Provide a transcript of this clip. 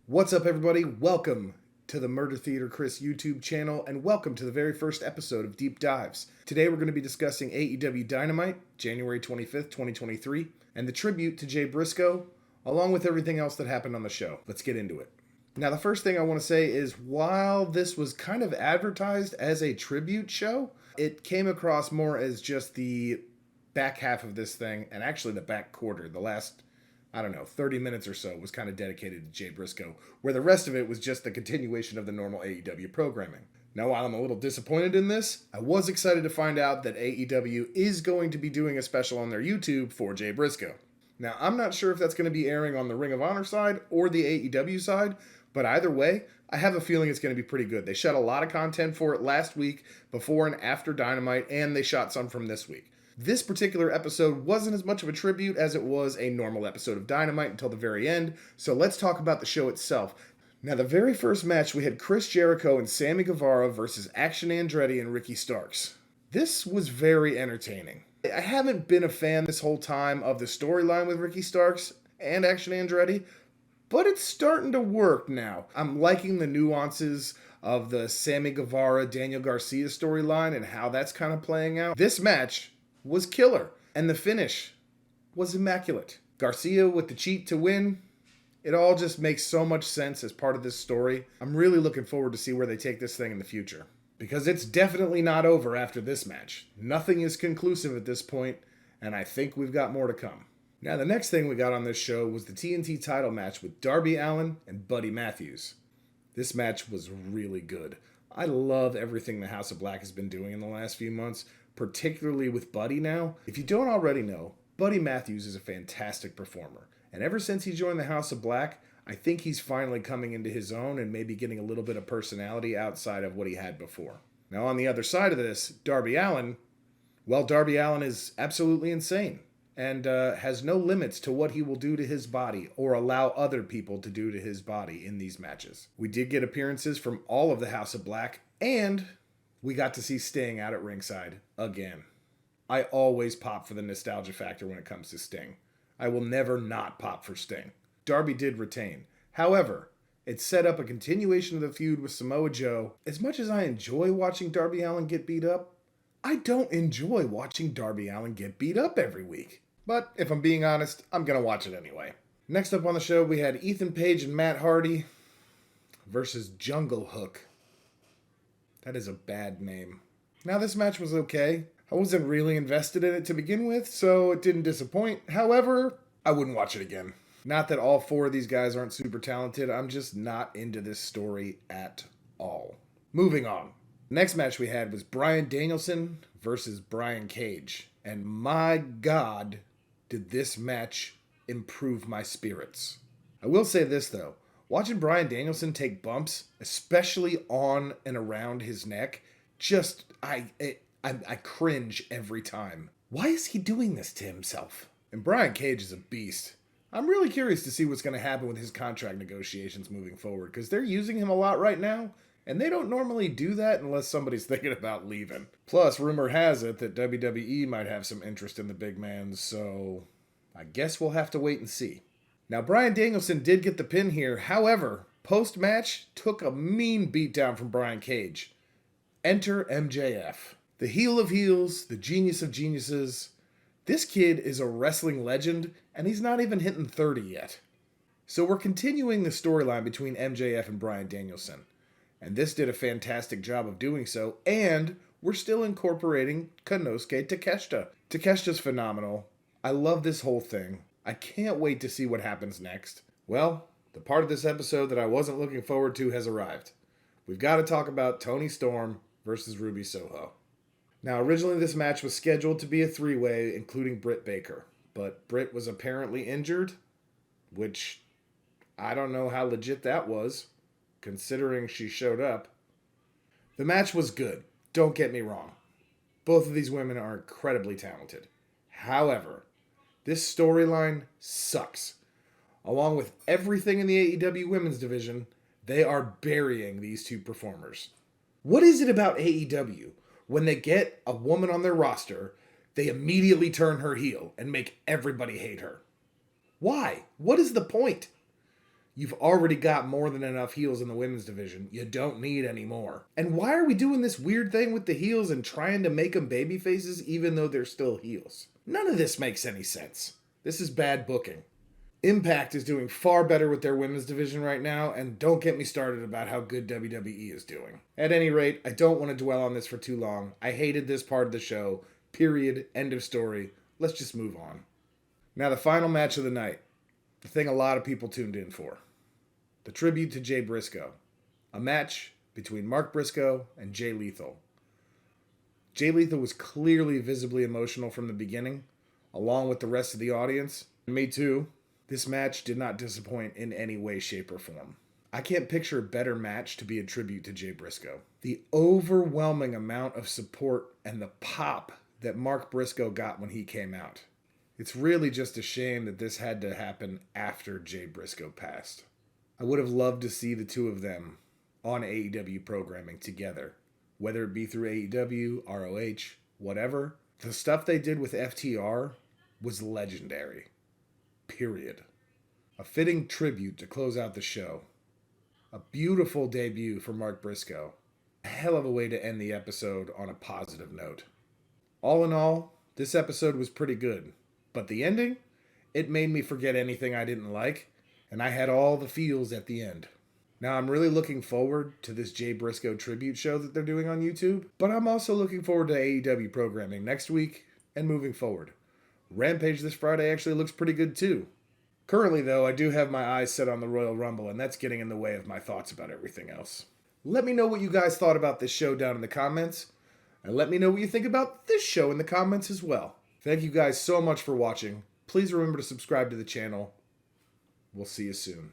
What's up, everybody? Welcome to the Murder Theater Chris YouTube channel, and welcome to the very first episode of Deep Dives. Today we're going to be discussing AEW Dynamite, January 25th, 2023, and the tribute to Jay Briscoe, along with everything else that happened on the show. Let's get into it. Now, the first thing I want to say is, while this was kind of advertised as a tribute show, it came across more as just the back half of this thing, and actually the back quarter, the last 30 minutes or so was kind of dedicated to Jay Briscoe, where the rest of it was just the continuation of the normal AEW programming. Now, while I'm a little disappointed in this, I was excited to find out that AEW is going to be doing a special on their YouTube for Jay Briscoe. Now, I'm not sure if that's going to be airing on the Ring of Honor side or the AEW side, but either way, I have a feeling it's going to be pretty good. They shot a lot of content for it last week, before and after Dynamite, and they shot some from this week. This particular episode wasn't as much of a tribute as it was a normal episode of Dynamite until the very end, so let's talk about the show itself. Now, the very first match, we had Chris Jericho and Sammy Guevara versus Action Andretti and Ricky Starks. This was very entertaining. I haven't been a fan this whole time of the storyline with Ricky Starks and Action Andretti, but it's starting to work now. I'm liking the nuances of the Sammy Guevara, Daniel Garcia storyline and how that's kind of playing out. This match was killer, and the finish was immaculate. Garcia with the cheat to win. It all just makes so much sense as part of this story. I'm really looking forward to see where they take this thing in the future, because it's definitely not over after this match. Nothing is conclusive at this point, and I think we've got more to come. Now, the next thing we got on this show was the TNT title match with Darby Allin and Buddy Matthews. This match was really good. I love everything the House of Black has been doing in the last few months, particularly with Buddy now. If you don't already know, Buddy Matthews is a fantastic performer. And ever since he joined the House of Black, I think he's finally coming into his own and maybe getting a little bit of personality outside of what he had before. Now, on the other side of this, Darby Allin is absolutely insane and has no limits to what he will do to his body or allow other people to do to his body in these matches. We did get appearances from all of the House of Black, and we got to see Sting out at ringside again. I always pop for the nostalgia factor when it comes to Sting. I will never not pop for Sting. Darby did retain. However, it set up a continuation of the feud with Samoa Joe. As much as I enjoy watching Darby Allin get beat up, I don't enjoy watching Darby Allin get beat up every week. But if I'm being honest, I'm going to watch it anyway. Next up on the show, we had Ethan Page and Matt Hardy versus Jungle Hook. That is a bad name. Now, this match was okay. I wasn't really invested in it to begin with, so it didn't disappoint. However, I wouldn't watch it again. Not that all four of these guys aren't super talented. I'm just not into this story at all. Moving on. Next match we had was Bryan Danielson versus Brian Cage. And my God, did this match improve my spirits. I will say this, though. Watching Bryan Danielson take bumps, especially on and around his neck, I cringe every time. Why is he doing this to himself? And Brian Cage is a beast. I'm really curious to see what's going to happen with his contract negotiations moving forward, because they're using him a lot right now, and they don't normally do that unless somebody's thinking about leaving. Plus, rumor has it that WWE might have some interest in the big man, so I guess we'll have to wait and see. Now, Bryan Danielson did get the pin here. However, post-match, took a mean beatdown from Brian Cage. Enter MJF. The heel of heels, the genius of geniuses. This kid is a wrestling legend, and he's not even hitting 30 yet. So we're continuing the storyline between MJF and Bryan Danielson. And this did a fantastic job of doing so, and we're still incorporating Konosuke Takeshita. Takeshita's phenomenal. I love this whole thing. I can't wait to see what happens next. Well, the part of this episode that I wasn't looking forward to has arrived. We've got to talk about Toni Storm versus Ruby Soho. Now, originally this match was scheduled to be a three-way, including Britt Baker. But Britt was apparently injured, which I don't know how legit that was, considering she showed up. The match was good, don't get me wrong. Both of these women are incredibly talented. However, this storyline sucks. Along with everything in the AEW women's division, they are burying these two performers. What is it about AEW? When they get a woman on their roster, they immediately turn her heel and make everybody hate her. Why? What is the point? You've already got more than enough heels in the women's division. You don't need any more. And why are we doing this weird thing with the heels and trying to make them baby faces even though they're still heels? None of this makes any sense. This is bad booking. Impact is doing far better with their women's division right now, and don't get me started about how good WWE is doing. At any rate, I don't want to dwell on this for too long. I hated this part of the show. Period. End of story. Let's just move on. Now, the final match of the night. The thing a lot of people tuned in for. The tribute to Jay Briscoe. A match between Mark Briscoe and Jay Lethal. Jay Lethal was clearly visibly emotional from the beginning, along with the rest of the audience. Me too. This match did not disappoint in any way, shape, or form. I can't picture a better match to be a tribute to Jay Briscoe. The overwhelming amount of support and the pop that Mark Briscoe got when he came out. It's really just a shame that this had to happen after Jay Briscoe passed. I would have loved to see the two of them on AEW programming together, whether it be through AEW, ROH, whatever. The stuff they did with FTR was legendary. Period. A fitting tribute to close out the show. A beautiful debut for Mark Briscoe. A hell of a way to end the episode on a positive note. All in all, this episode was pretty good. But the ending? It made me forget anything I didn't like, and I had all the feels at the end. Now, I'm really looking forward to this Jay Briscoe tribute show that they're doing on YouTube, but I'm also looking forward to AEW programming next week and moving forward. Rampage this Friday actually looks pretty good too. Currently, though, I do have my eyes set on the Royal Rumble, and that's getting in the way of my thoughts about everything else. Let me know what you guys thought about this show down in the comments, and let me know what you think about this show in the comments as well. Thank you guys so much for watching. Please remember to subscribe to the channel. We'll see you soon.